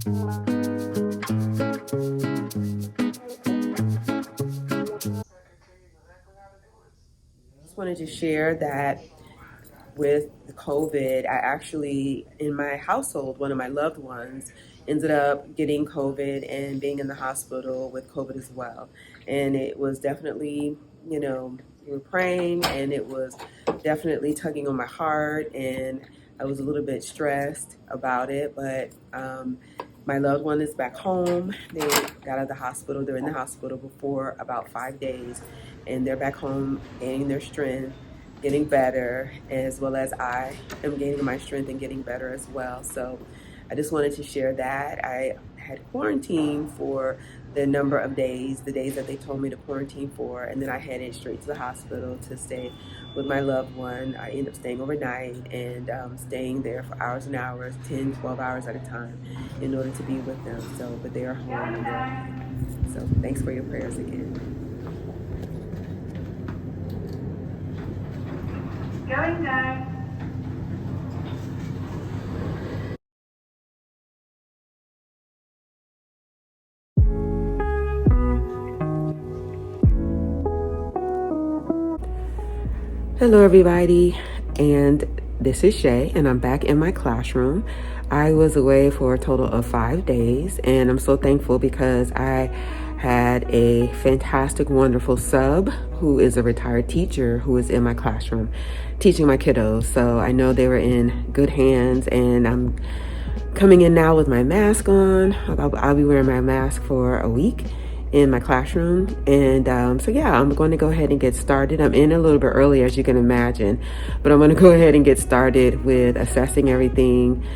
Just wanted to share that with COVID, I actually, in my household, one of my loved ones ended up getting COVID and being in the hospital with COVID as well. And it was definitely, we were praying and it was definitely tugging on my heart. And I was a little bit stressed about it, but my loved one is back home. They got out of the hospital. They're in the hospital for about 5 days, and they're back home gaining their strength, getting better, as well as I am gaining my strength and getting better as well. So I just wanted to share that. I had quarantined for the number of days, the days that they told me to quarantine for, and then I headed straight to the hospital to stay with my loved one. I ended up staying overnight and staying there for hours and hours, 10, 12 hours at a time in order to be with them. So, but they are home and they're, so thanks for your prayers again. Going down. Hello, everybody, and this is Shay, and I'm back in my classroom. I was away for a total of 5 days, and I'm so thankful because I had a fantastic, wonderful sub who is a retired teacher who is in my classroom teaching my kiddos. So I know they were in good hands, and I'm coming in now with my mask on. I'll be wearing my mask for a week in my classroom. And so yeah, I'm going to go ahead and get started. I'm in a little bit early, as you can imagine, but I'm going to go ahead and get started with assessing everything,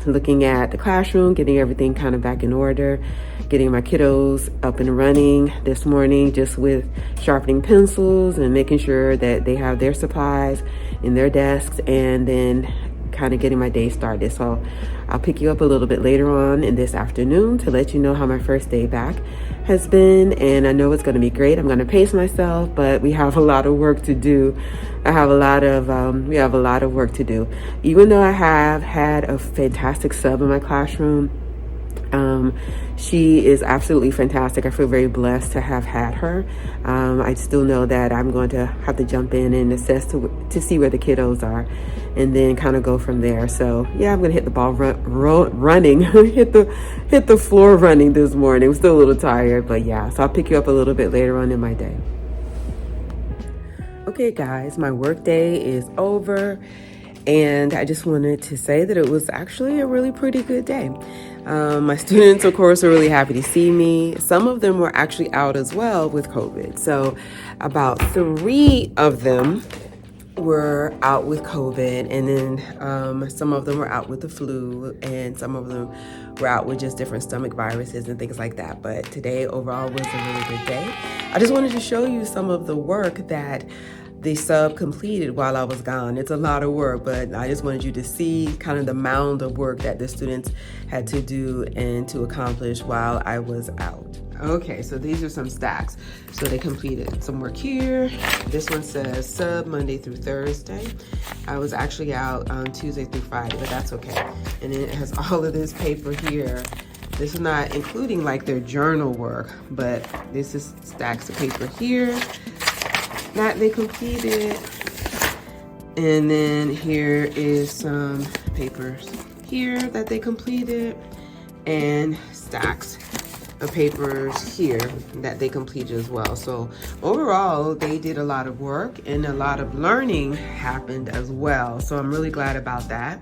looking at the classroom, getting everything kind of back in order, getting my kiddos up and running this morning, just with sharpening pencils and making sure that they have their supplies in their desks, and then kind of getting my day started. So I'll pick you up a little bit later on in this afternoon to let you know how my first day back has been. And I know it's going to be great. I'm going to pace myself, but we have a lot of work to do. We have a lot of work to do. Even though I have had a fantastic sub in my classroom, she is absolutely fantastic. I feel very blessed to have had her. I still know that I'm going to have to jump in and assess to see where the kiddos are, and then kind of go from there. So yeah, I'm going to hit the ball running, hit the floor running this morning. I'm still a little tired, but yeah. So I'll pick you up a little bit later on in my day. Okay, guys, my work day is over. And I just wanted to say that it was actually a really pretty good day. My students, of course, are really happy to see me. Some of them were actually out as well with COVID. So about 3 of them were out with COVID, and then some of them were out with the flu, and some of them were out with just different stomach viruses and things like that. But today overall was a really good day. I just wanted to show you some of the work that the sub completed while I was gone. It's a lot of work, but I just wanted you to see kind of the mound of work that the students had to do and to accomplish while I was out. Okay, so these are some stacks. So they completed some work here. This one says sub Monday through Thursday. I was actually out on Tuesday through Friday, but that's okay. And then it has all of this paper here. This is not including like their journal work, but this is stacks of paper here that they completed. And then here is some papers here that they completed, and stacks of papers here that they completed as well. So overall, they did a lot of work and a lot of learning happened as well. So I'm really glad about that.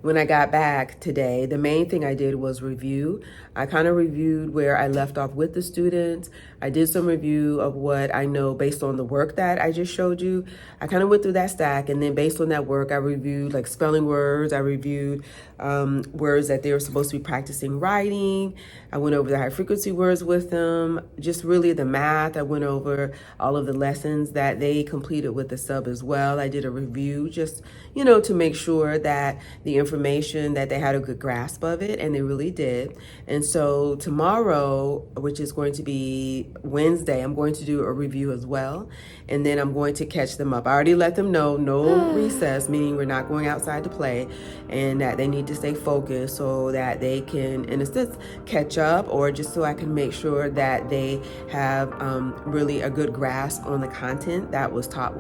When I got back today, the main thing I did was review. I kind of reviewed where I left off with the students. I did some review of what I know based on the work that I just showed you. I kind of went through that stack, and then based on that work, I reviewed like spelling words. I reviewed words that they were supposed to be practicing writing. I went over the high frequency words with them, just really the math. I went over all of the lessons that they completed with the sub as well. I did a review just, to make sure that the information information that they had a good grasp of it, and they really did. And so tomorrow, which is going to be Wednesday, I'm going to do a review as well, and then I'm going to catch them up. I already let them know no recess, meaning we're not going outside to play, and that they need to stay focused so that they can, in a sense, catch up, or just so I can make sure that they have really a good grasp on the content that was taught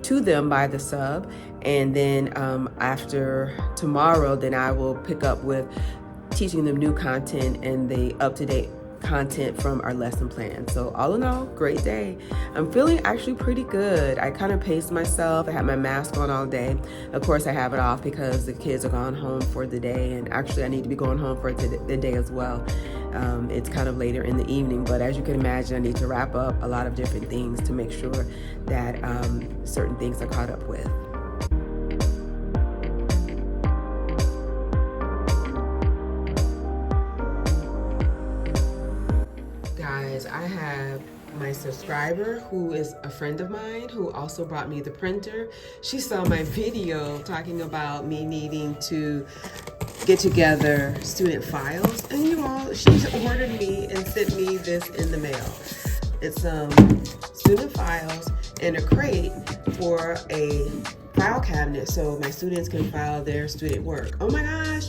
to them by the sub. And then after tomorrow, then I will pick up with teaching them new content and the up-to-date content from our lesson plan. So all in all, great day. I'm feeling actually pretty good. I kind of paced myself. I had my mask on all day. Of course, I have it off because the kids are gone home for the day, and actually I need to be going home for the day as well. It's kind of later in the evening, but as you can imagine, I need to wrap up a lot of different things to make sure that certain things are caught up with. Guys, I have my subscriber who is a friend of mine who also brought me the printer. She saw my video talking about me needing to get together student files, and you all, she ordered me and sent me this in the mail. It's student files and a crate for a file cabinet so my students can file their student work. Oh my gosh,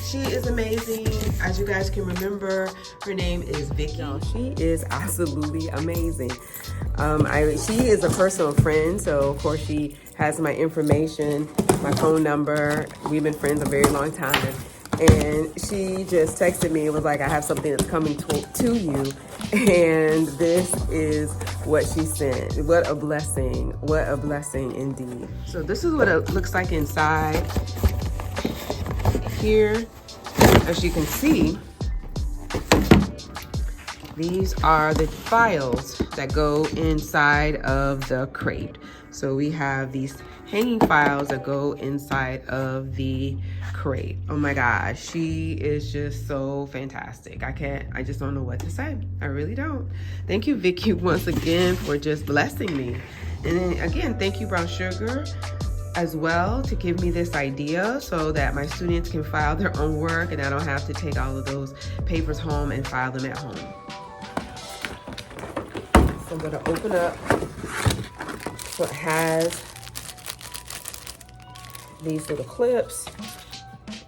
she is amazing. As you guys can remember, her name is Vicky. She is absolutely amazing. She is a personal friend, so of course she has my information, my phone number. We've been friends a very long time. And she just texted me and was like, I have something that's coming to you. And this is what she sent. What a blessing. What a blessing indeed. So this is what it looks like inside. Here, as you can see, these are the files that go inside of the crate. So we have these hanging files that go inside of the crate. Oh my gosh, she is just so fantastic. I just don't know what to say. I really don't. Thank you, Vicky, once again for just blessing me. And then again, thank you, Brown Sugar, as well, to give me this idea so that my students can file their own work and I don't have to take all of those papers home and file them at home. So I'm gonna open up what has these little clips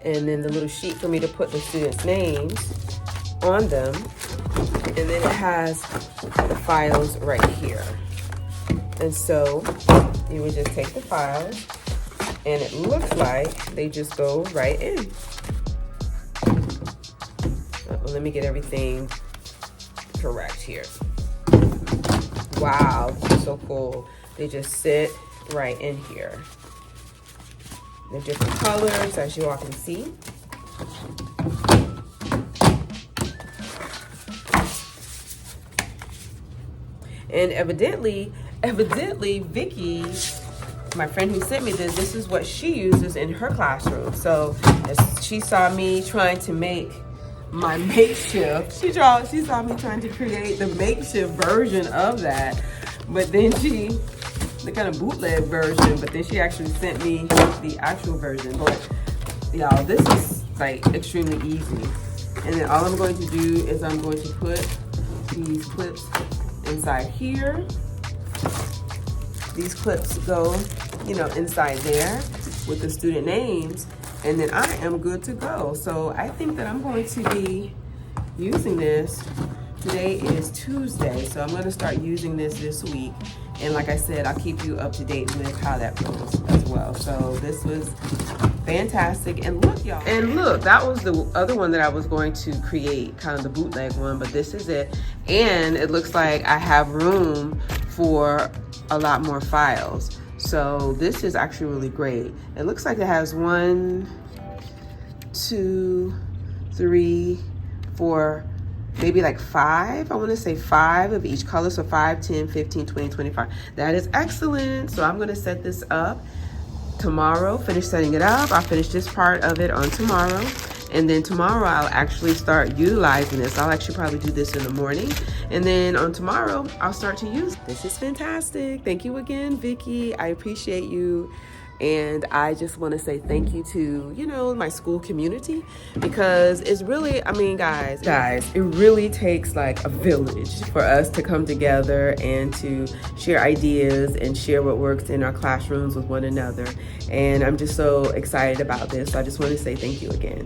and then the little sheet for me to put the students' names on them. And then it has the files right here. And so you would just take the files and it looks like they just go right in. Well, let me get everything correct here. Wow, this is so cool. They just sit right in here. They're different colors, as you all can see. And evidently, Vicky, my friend who sent me this is what she uses in her classroom. So as she saw me trying to make my makeshift, she saw me trying to create the makeshift version of that. But then the kind of bootleg version, but then she actually sent me the actual version. But y'all, this is like extremely easy. And then all I'm going to do is I'm going to put these clips inside here. These clips go, inside there with the student names, and then I am good to go. So I think that I'm going to be using this. Today is Tuesday, so I'm going to start using this week. And like I said, I'll keep you up to date with how that goes as well. So this was fantastic. And look, y'all. And look, that was the other one that I was going to create, kind of the bootleg one, but this is it. And it looks like I have room for a lot more files. So this is actually really great. It looks like it has 1, 2, 3, 4, maybe like 5. I want to say 5 of each color. So 5, 10, 15, 20, 25. That is excellent. So I'm going to set this up tomorrow, finish setting it up. I'll finish this part of it on tomorrow. And then tomorrow I'll actually start utilizing this. I'll actually probably do this in the morning. And then on tomorrow, I'll start to use. This is fantastic. Thank you again, Vicky. I appreciate you. And I just want to say thank you to, my school community, because it's really, guys, it really takes like a village for us to come together and to share ideas and share what works in our classrooms with one another. And I'm just so excited about this. So I just want to say thank you again.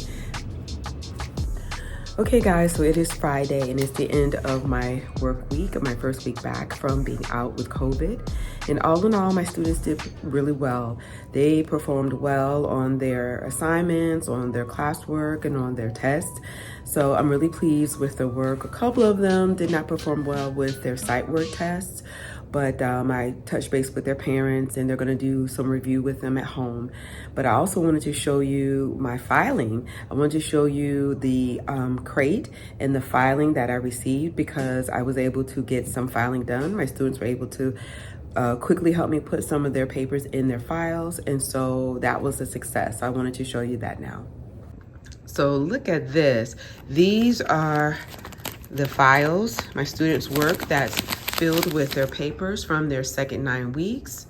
Okay guys, so it is Friday and it's the end of my work week, of my first week back from being out with COVID. And all in all, my students did really well. They performed well on their assignments, on their classwork, and on their tests. So I'm really pleased with the work. A couple of them did not perform well with their sight work tests, but I touched base with their parents and they're gonna do some review with them at home. But I also wanted to show you my filing. I wanted to show you the crate and the filing that I received, because I was able to get some filing done. My students were able to quickly help me put some of their papers in their files, and so that was a success. I wanted to show you that now. So look at this. These are the files, my students' work that's filled with their papers from their second 9 weeks.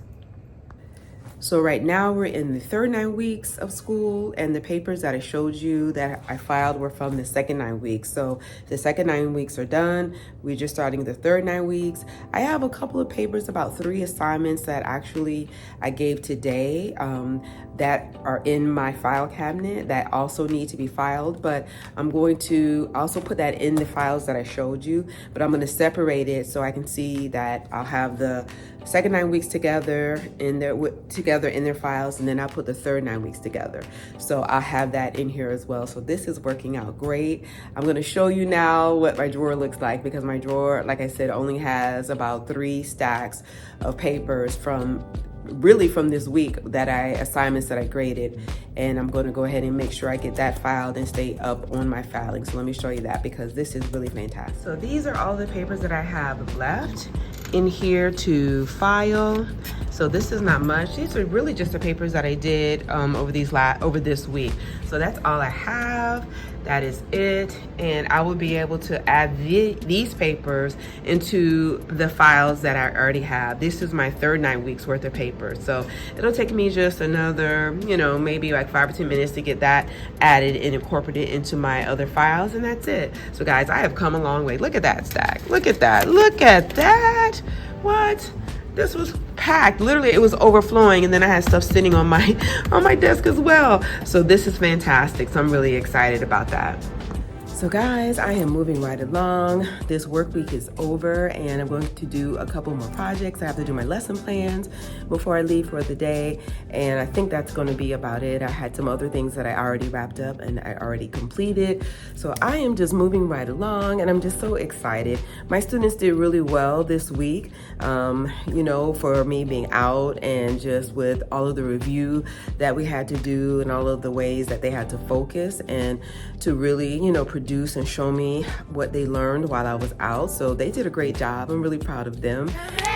So right now we're in the third 9 weeks of school, and the papers that I showed you that I filed were from the second 9 weeks. So the second 9 weeks are done. We're just starting the third 9 weeks. I have a couple of papers, about 3 assignments that actually I gave today that are in my file cabinet that also need to be filed, but I'm going to also put that in the files that I showed you, but I'm going to separate it so I can see that I'll have the second 9 weeks together in their files, and then I'll put the third 9 weeks together. So I'll have that in here as well. So this is working out great. I'm going to show you now what my drawer looks like, because my drawer, like I said, only has about 3 stacks of papers from this week, assignments that I graded, and I'm going to go ahead and make sure I get that filed and stay up on my filing. So let me show you that, because this is really fantastic. So these are all the papers that I have left in here to file. So this is not much. These are really just the papers that I did over this week. So that's all I have. That is it. And I will be able to add these papers into the files that I already have. This is my third 9 weeks worth of papers. So it'll take me just another, maybe like 5 or 10 minutes to get that added and incorporated into my other files, and that's it. So guys, I have come a long way. Look at that stack. Look at that. Look at that. What? This was packed. Literally, it was overflowing, and then I had stuff sitting on my desk as well. So this is fantastic. So I'm really excited about that. So guys, I am moving right along. This work week is over, and I'm going to do a couple more projects. I have to do my lesson plans before I leave for the day, and I think that's going to be about it. I had some other things that I already wrapped up and I already completed. So I am just moving right along, and I'm just so excited. My students did really well this week, for me being out, and just with all of the review that we had to do and all of the ways that they had to focus and to really, produce and show me what they learned while I was out. So they did a great job. I'm really proud of them.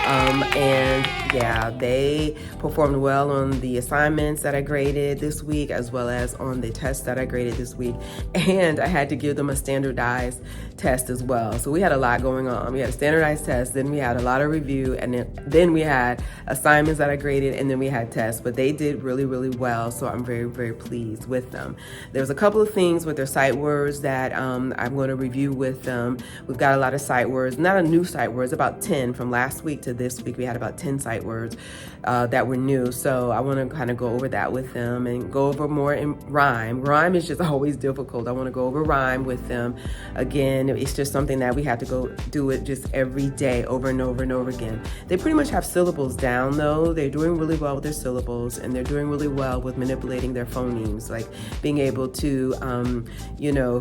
And yeah, they performed well on the assignments that I graded this week, as well as on the tests that I graded this week. And I had to give them a standardized test as well. So we had a lot going on. We had a standardized test, then we had a lot of review, and then we had assignments that I graded, and then we had tests. But they did really, really well. So I'm very, very pleased with them. There's a couple of things with their sight words that I'm going to review with them. We've got a lot of sight words, not a new sight words, about 10 from last week to this week. We had about 10 sight words that were new. So I want to kind of go over that with them and go over more in rhyme. Rhyme is just always difficult. I want to go over rhyme with them. Again, it's just something that we have to go do it just every day over and over and over again. They pretty much have syllables down though. They're doing really well with their syllables, and they're doing really well with manipulating their phonemes, like being able to,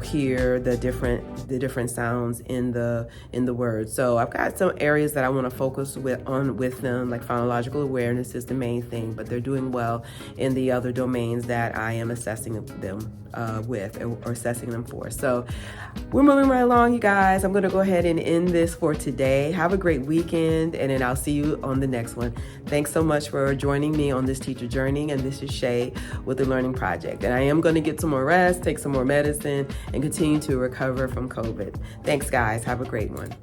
hear the different sounds in the words. So I've got some areas that I want to focus with them, like phonological awareness is the main thing, but they're doing well in the other domains that I am assessing them with or assessing them for. So we're moving right along, you guys. I'm going to go ahead and end this for today. Have a great weekend, and then I'll see you on the next one. Thanks so much for joining me on this teacher journey, and this is Shay with the Learning Project. And I am going to get some more rest, take some more medicine, and continue to recover from COVID. Thanks, guys. Have a great one.